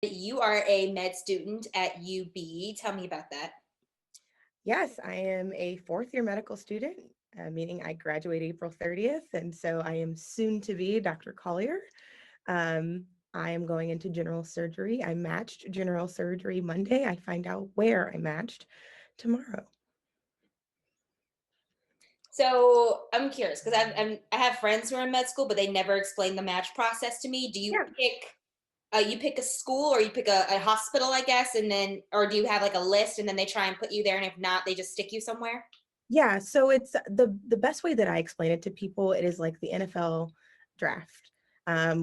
You are a med student at UB. Tell me about that. Yes, I am a fourth year medical student, meaning I graduate April 30th. And so I am soon to be Dr. Collier. Um, I am going into general surgery. I matched general surgery Monday. I find out where I matched tomorrow. So I'm curious because I have friends who are in med school, but they never explain the match process to me. Do you Yeah. pick a school or you pick a hospital, I guess, and then or do you have like a list and then they try and put you there, and if not, they just stick you somewhere? Yeah, so it's the best way that I explain it to people, it is like the NFL draft,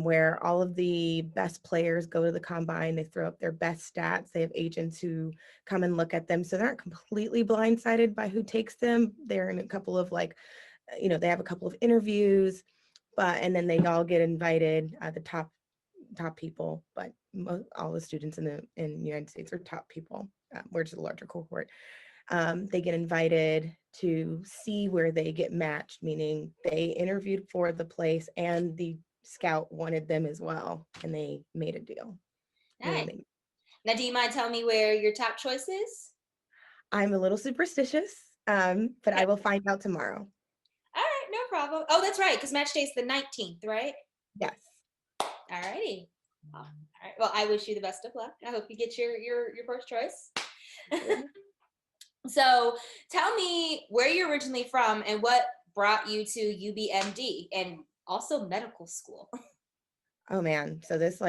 where all of the best players go to the combine, they throw up their best stats, they have agents who come and look at them. So they're not completely blindsided by who takes them. They're in a couple of they have a couple of interviews, and then they all get invited, the top people, but all the students in the United States are top people. We're just a larger cohort. They get invited to see where they get matched, meaning they interviewed for the place and the scout wanted them as well, and they made a deal. Nice. Meaning they, Now, do you mind telling me where your top choice is? I'm a little superstitious, but I will find out tomorrow. All right, no problem. Oh, that's right, because match day is the 19th, right? Yes. All righty. All right. Well, I wish you the best of luck. I hope you get your first choice. So, tell me where you're originally from and what brought you to UBMD and also medical school. Oh man, so this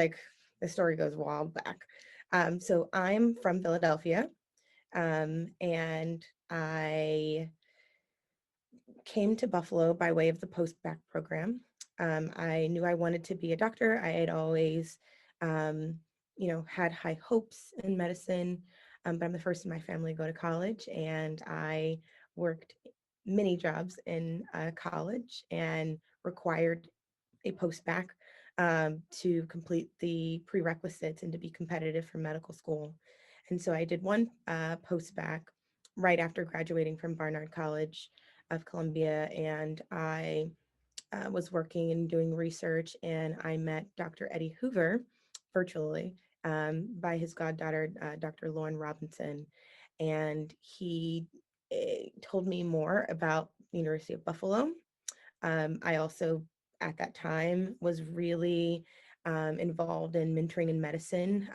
story goes wild back. So I'm from Philadelphia, and I came to Buffalo by way of the post-bac program. I knew I wanted to be a doctor. I had always, had high hopes in medicine, but I'm the first in my family to go to college, and I worked many jobs in college and required a post-bac to complete the prerequisites and to be competitive for medical school. And so I did one post-bac right after graduating from Barnard College of Columbia, and I was working and doing research, and I met Dr. Eddie Hoover virtually by his goddaughter, Dr. Lauren Robinson, and he told me more about the University of Buffalo. I also, at that time, was really involved in mentoring in medicine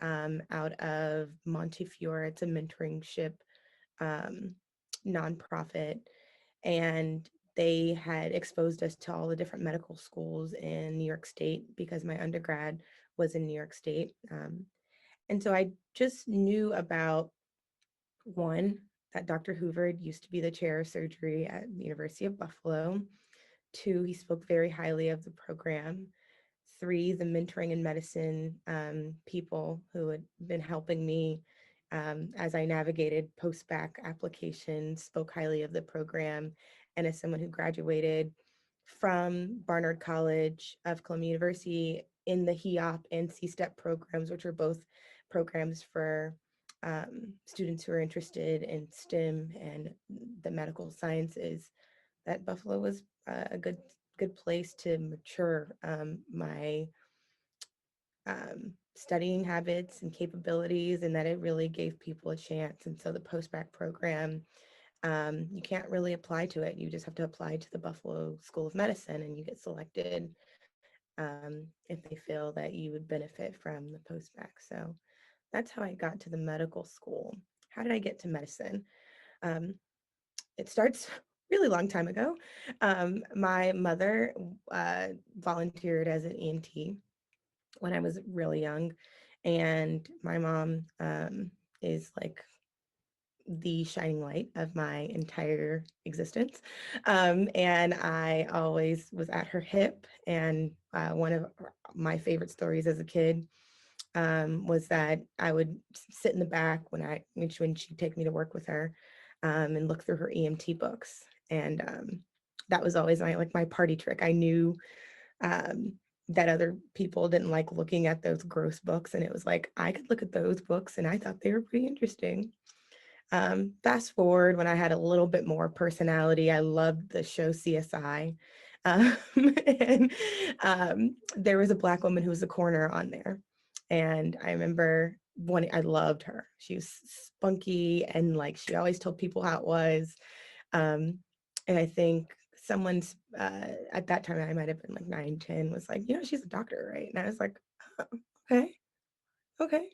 out of Montefiore. It's a mentorship um, nonprofit, and they had exposed us to all the different medical schools in New York State because my undergrad was in New York State. And so I just knew about one, that Dr. Hoover used to be the chair of surgery at the University of Buffalo. Two, he spoke very highly of the program. Three, the mentoring in medicine people who had been helping me as I navigated post-bac applications spoke highly of the program. And as someone who graduated from Barnard College of Columbia University in the HEOP and C-STEP programs, which are both programs for students who are interested in STEM and the medical sciences, that Buffalo was a good place to mature my studying habits and capabilities, and that it really gave people a chance. And so the post-bac program, you can't really apply to it. You just have to apply to the Buffalo School of Medicine, and you get selected if they feel that you would benefit from the post-bac. So that's how I got to the medical school. How did I get to medicine? Um, it starts really long time ago. My mother volunteered as an EMT when I was really young, and my mom is like the shining light of my entire existence. And I always was at her hip. And one of my favorite stories as a kid was that I would sit in the back when she'd take me to work with her and look through her EMT books. And that was always my party trick. I knew that other people didn't like looking at those gross books, and it was like I could look at those books, and I thought they were pretty interesting. Fast forward when I had a little bit more personality, I loved the show CSI. Um, and there was a Black woman who was a coroner on there. And I remember I loved her. She was spunky and like she always told people how it was. Um, and I think someone's at that time, I might have been like 9, 10, was like, she's a doctor, right? And I was like, oh, okay, okay.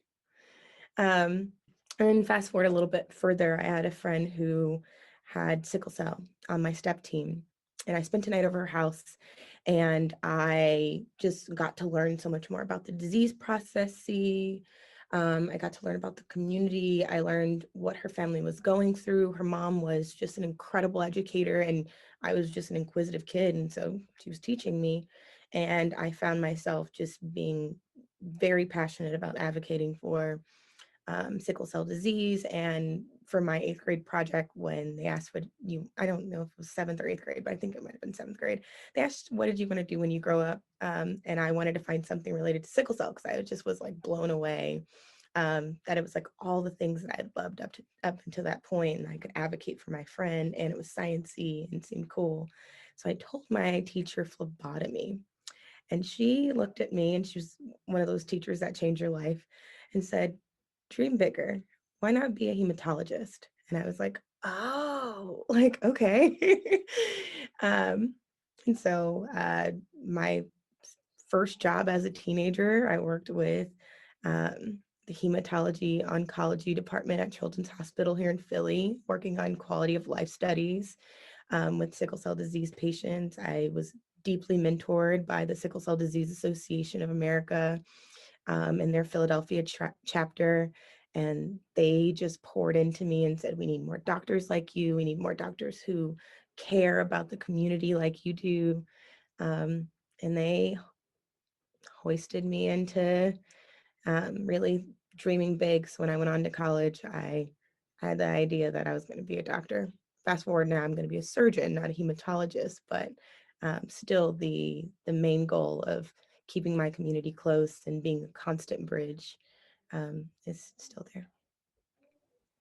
Um, and fast forward a little bit further, I had a friend who had sickle cell on my step team. And I spent a night over her house and I just got to learn so much more about the disease process. I got to learn about the community. I learned what her family was going through. Her mom was just an incredible educator, and I was just an inquisitive kid. And so she was teaching me. And I found myself just being very passionate about advocating for sickle cell disease. And for my 8th grade project, when they asked I don't know if it was 7th or 8th grade, but I think it might have been 7th grade. They asked, what did you want to do when you grow up? And I wanted to find something related to sickle cell because I just was like blown away that it was like all the things that I had loved up until that point, and I could advocate for my friend, and it was sciencey and seemed cool. So I told my teacher phlebotomy, and she looked at me, and she was one of those teachers that change your life, and said, dream bigger. Why not be a hematologist? And I was like, oh, like, okay. um, and so my first job as a teenager, I worked with the hematology oncology department at Children's Hospital here in Philly, working on quality of life studies with sickle cell disease patients. I was deeply mentored by the Sickle Cell Disease Association of America in their Philadelphia chapter. And they just poured into me and said, we need more doctors like you. We need more doctors who care about the community like you do. Um, and they hoisted me into really dreaming big. So when I went on to college, I had the idea that I was going to be a doctor. Fast forward now, I'm going to be a surgeon, not a hematologist, but still the main goal of keeping my community close and being a constant bridge is still there.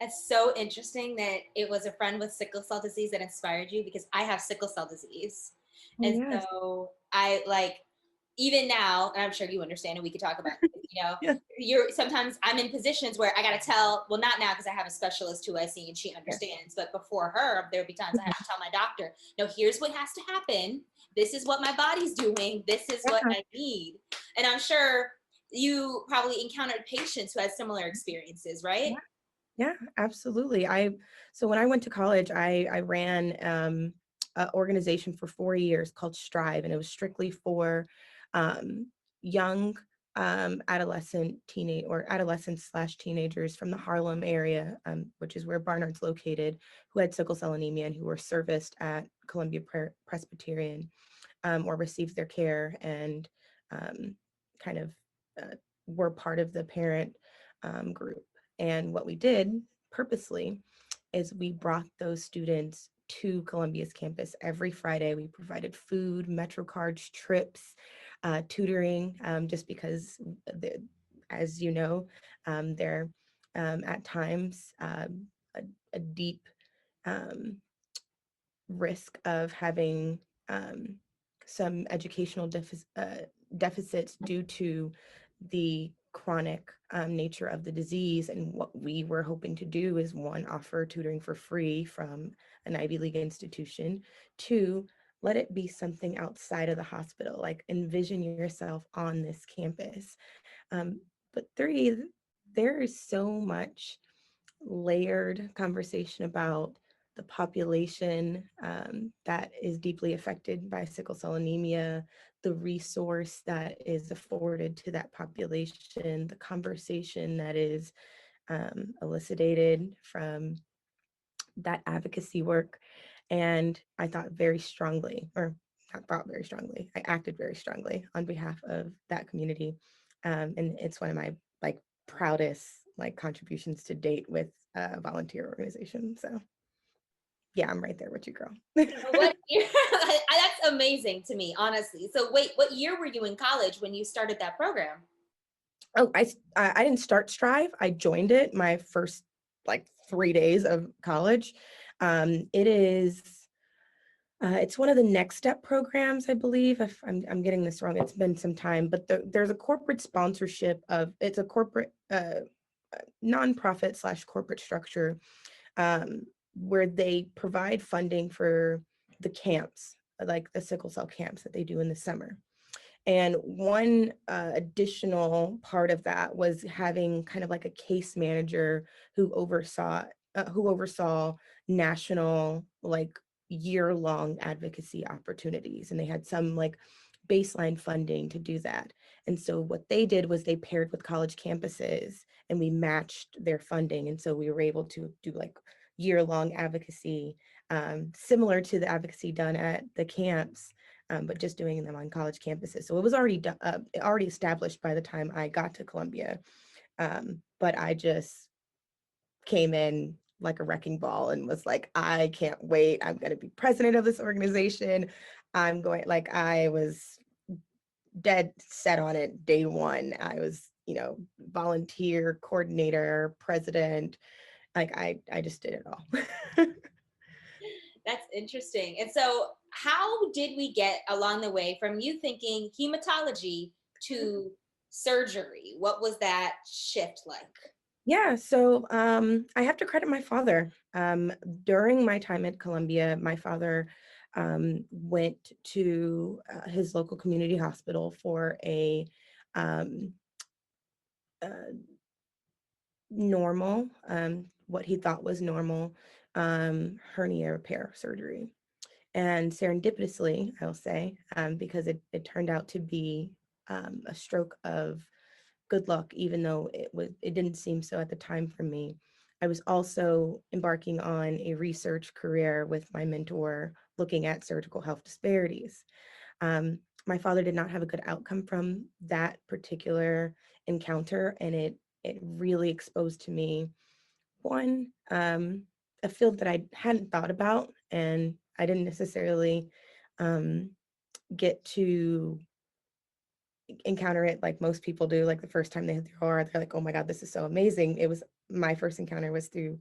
It's so interesting that it was a friend with sickle cell disease that inspired you, because I have sickle cell disease. Oh, And yes. so I like, even now, and I'm sure you understand, and we could talk about this, Yeah. sometimes I'm in positions where I got to tell, well, not now because I have a specialist who I see and she Yeah. understands, but before her, there would be times I have to tell my doctor, no, here's what has to happen. This is what my body's doing. This is what I need. And I'm sure you probably encountered patients who had similar experiences, right? Yeah. Yeah, absolutely. So when I went to college, I ran an organization for 4 years called Strive, and it was strictly for um, young adolescents slash teenagers from the Harlem area, which is where Barnard's located, who had sickle cell anemia and who were serviced at Columbia Presbyterian or received their care and um, kind of were part of the parent group. And what we did purposely is we brought those students to Columbia's campus every Friday. We provided food, Metro cards, trips, tutoring, just because, as you know, they're at times a deep risk of having um, some educational deficits due to the chronic nature of the disease. And what we were hoping to do is, one, offer tutoring for free from an Ivy League institution. Two, let it be something outside of the hospital, like envision yourself on this campus. But three, there is so much layered conversation about the population that is deeply affected by sickle cell anemia, the resource that is afforded to that population, the conversation that is elicited from that advocacy work. And I thought very strongly, or not thought very strongly, I acted very strongly on behalf of that community. And it's one of my like proudest like contributions to date with a volunteer organization. So yeah, I'm right there with you, girl. What year? That's amazing to me, honestly. So wait, what year were you in college when you started that program? Oh, I didn't start Strive. I joined it my first like 3 days of college. It is It's one of the Next Step programs, I believe. If I'm getting this wrong, it's been some time, but there's a corporate sponsorship of, it's a corporate nonprofit slash corporate structure, um, where they provide funding for the camps, like the sickle cell camps that they do in the summer. And one additional part of that was having kind of like a case manager who oversaw national, like, year-long advocacy opportunities. And they had some like baseline funding to do that. And so what they did was they paired with college campuses and we matched their funding. And so we were able to do like year-long advocacy, similar to the advocacy done at the camps, but just doing them on college campuses. So it was already established by the time I got to Columbia. But I just came in like a wrecking ball and was like, I can't wait. I'm going to be president of this organization. I was dead set on it day one. I was, volunteer, coordinator, president. Like I just did it all. That's interesting. And so, how did we get along the way from you thinking hematology to surgery? What was that shift like? Yeah, so I have to credit my father. During my time at Columbia, my father went to his local community hospital for a um, uh, normal, what he thought was normal, hernia repair surgery. And serendipitously, I'll say, because it turned out to be a stroke of good luck, even though it didn't seem so at the time for me. I was also embarking on a research career with my mentor, looking at surgical health disparities. My father did not have a good outcome from that particular encounter, and it really exposed to me one, a field that I hadn't thought about, and I didn't necessarily um, get to encounter it like most people do. Like the first time they hit their OR, they're like, "Oh my God, this is so amazing!" It was my first encounter was through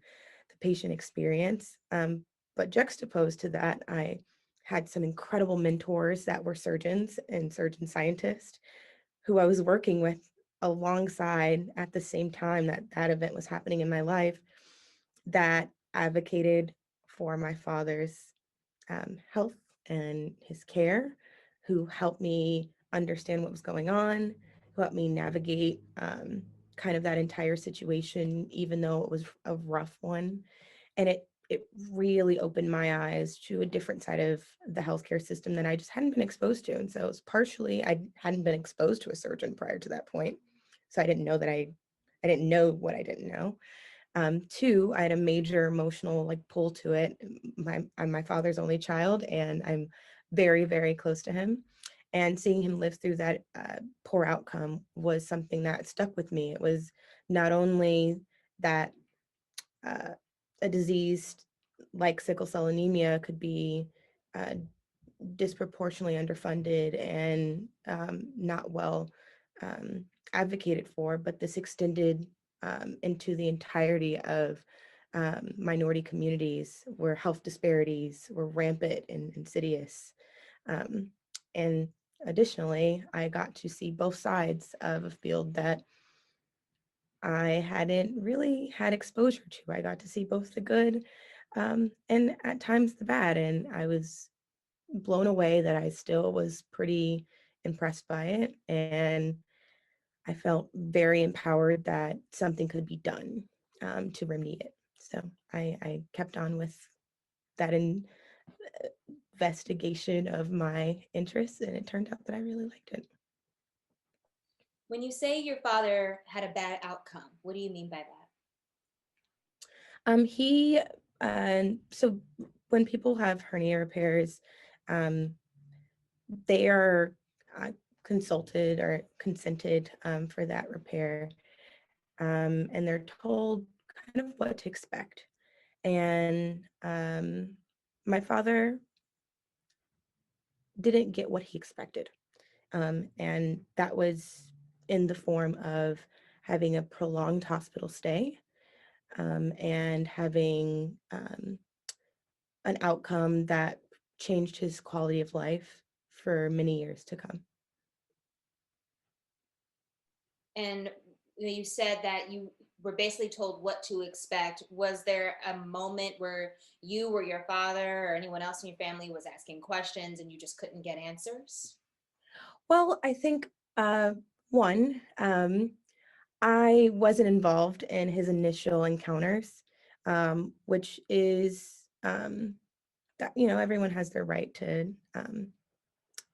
the patient experience, but juxtaposed to that, I had some incredible mentors that were surgeons and surgeon scientists who I was working with alongside at the same time that that event was happening in my life, that advocated for my father's health and his care, who helped me understand what was going on, who helped me navigate kind of that entire situation, even though it was a rough one. And it really opened my eyes to a different side of the healthcare system that I just hadn't been exposed to. And so it was partially I hadn't been exposed to a surgeon prior to that point. So I didn't know what I didn't know. Two, I had a major emotional like pull to it. I'm my father's only child, and I'm very, very close to him. And seeing him live through that poor outcome was something that stuck with me. It was not only that uh, a disease like sickle cell anemia could be uh, disproportionately underfunded and not well um, advocated for, but this extended into the entirety of minority communities where health disparities were rampant and insidious. Um, and additionally, I got to see both sides of a field that I hadn't really had exposure to. I got to see both the good and at times the bad, and I was blown away that I still was pretty impressed by it. And I felt very empowered that something could be done to remedy it. So I kept on with that investigation of my interests, and it turned out that I really liked it. When you say your father had a bad outcome, what do you mean by that? He so when people have hernia repairs, um, they are consulted or consented for that repair, and they're told kind of what to expect. And my father didn't get what he expected, and that was in the form of having a prolonged hospital stay, and having an outcome that changed his quality of life for many years to come. And you said that you were basically told what to expect. Was there a moment where you or your father or anyone else in your family was asking questions and you just couldn't get answers? Well, I think one, I wasn't involved in his initial encounters, which is that, you know, everyone has their right to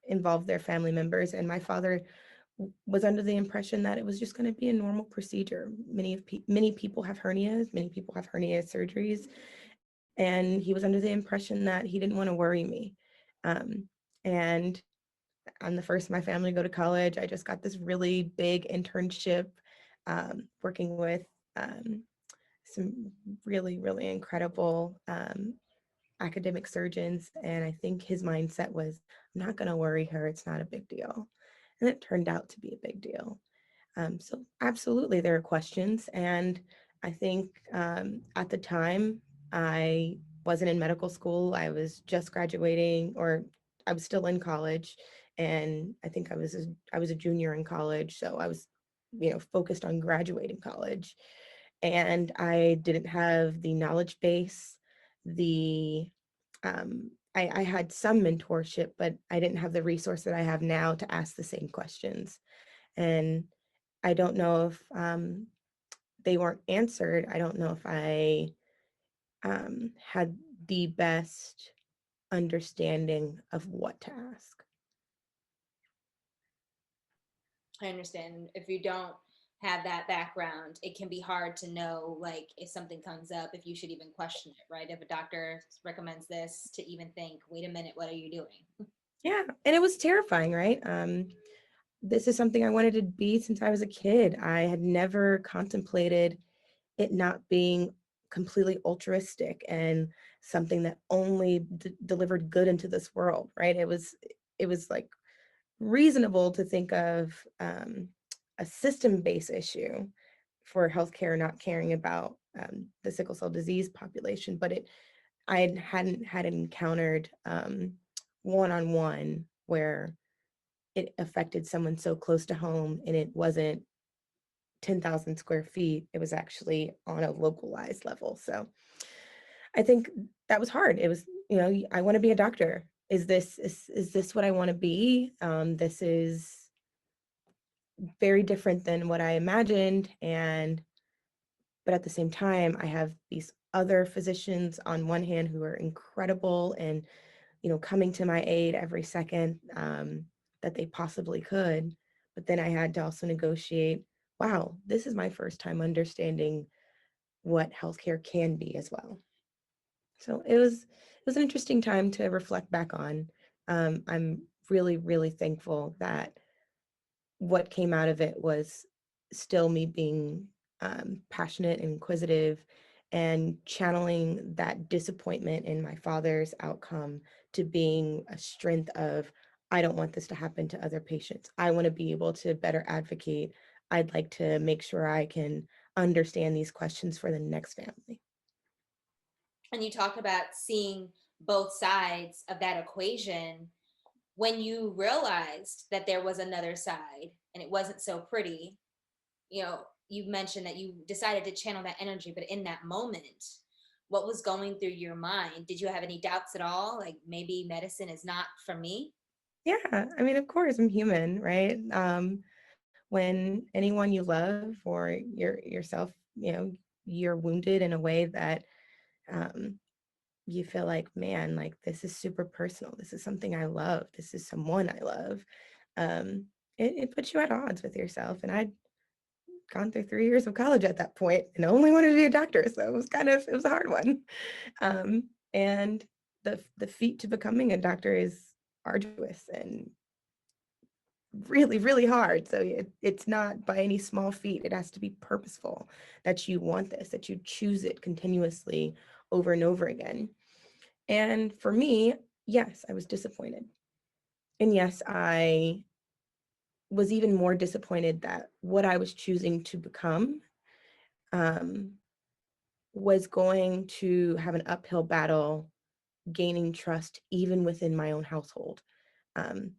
involve their family members. And my father was under the impression that it was just going to be a normal procedure. Many people have hernias, many people have hernia surgeries, and he was under the impression that he didn't want to worry me. And I'm the first in my family to go to college. I just got this really big internship working with um, some really, really incredible academic surgeons. And I think his mindset was, I'm not going to worry her. It's not a big deal. And it turned out to be a big deal. So absolutely, there are questions. And I think at the time, I wasn't in medical school. I was just graduating, or I was still in college. And I think I was a junior in college. So I was, you know, focused on graduating college. And I didn't have the knowledge base, the I had some mentorship, but I didn't have the resource that I have now to ask the same questions. And I don't know if they weren't answered. I don't know if I had the best understanding of what to ask. I understand if you don't have that background, it can be hard to know, like, if something comes up, if you should even question it, right? If a doctor recommends this, to even think, wait a minute, what are you doing? Yeah, and it was terrifying, right? This is something I wanted to be since I was a kid. I had never contemplated it not being completely altruistic and something that only delivered good into this world, right? It was like reasonable to think of a system-based issue for healthcare not caring about the sickle cell disease population, but I hadn't had encountered one-on-one where it affected someone so close to home, and it wasn't 10,000 square feet. It was actually on a localized level. So I think that was hard. It was, you know, I want to be a doctor. Is this what I want to be? This is very different than what I imagined. But at the same time, I have these other physicians on one hand who are incredible and, you know, coming to my aid every second that they possibly could. But then I had to also negotiate, wow, this is my first time understanding what healthcare can be as well. So it was an interesting time to reflect back on. I'm really, really thankful that what came out of it was still me being passionate and inquisitive and channeling that disappointment in my father's outcome to being a strength of, I don't want this to happen to other patients. I want to be able to better advocate. I'd like to make sure I can understand these questions for the next family. And you talk about seeing both sides of that equation. When you realized that there was another side and it wasn't so pretty, you mentioned that you decided to channel that energy, but in that moment, what was going through your mind? Did you have any doubts at all? Like, maybe medicine is not for me? Yeah, I mean, of course, I'm human, right? When anyone you love or yourself, you know, you're wounded in a way that um, you feel like, man, like this is super personal. This is something I love. This is someone I love. Um, it puts you at odds with yourself. And I'd gone through 3 years of college at that point and only wanted to be a doctor. So it was a hard one. And the feat to becoming a doctor is arduous and really, really hard. So it's not by any small feat. It has to be purposeful that you want this, that you choose it continuously over and over again. And for me, yes, I was disappointed. And yes, I was even more disappointed that what I was choosing to become um, was going to have an uphill battle gaining trust even within my own household. Um,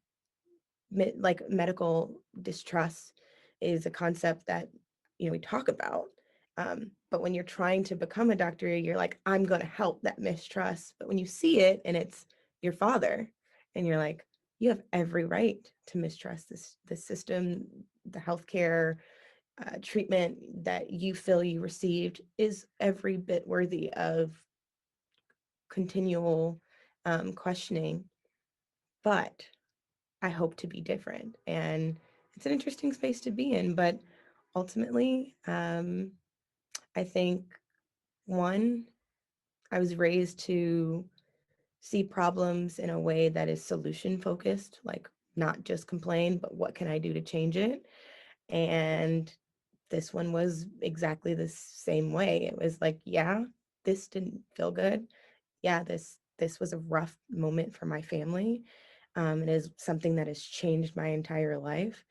like medical distrust is a concept that we talk about, but when you're trying to become a doctor, you're like, I'm going to help that mistrust. But when you see it and it's your father, and you're like, you have every right to mistrust this system, the healthcare treatment that you feel you received is every bit worthy of continual questioning. But I hope to be different. And it's an interesting space to be in. But ultimately, I think one, I was raised to see problems in a way that is solution focused, like not just complain, but what can I do to change it? And this one was exactly the same way. It was like, yeah, this didn't feel good. Yeah, this was a rough moment for my family. It is something that has changed my entire life,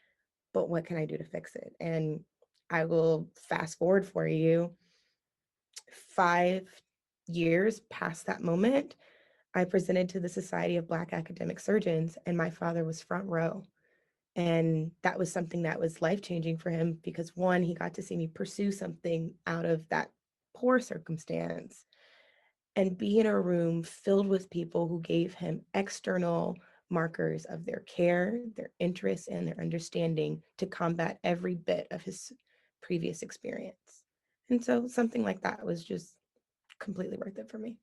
but what can I do to fix it? And I will fast forward for you 5 years past that moment. I presented to the Society of Black Academic Surgeons, and my father was front row. And that was something that was life changing for him because, one, he got to see me pursue something out of that poor circumstance and be in a room filled with people who gave him external markers of their care, their interest, and their understanding to combat every bit of his previous experience. And so something like that was just completely worth it for me.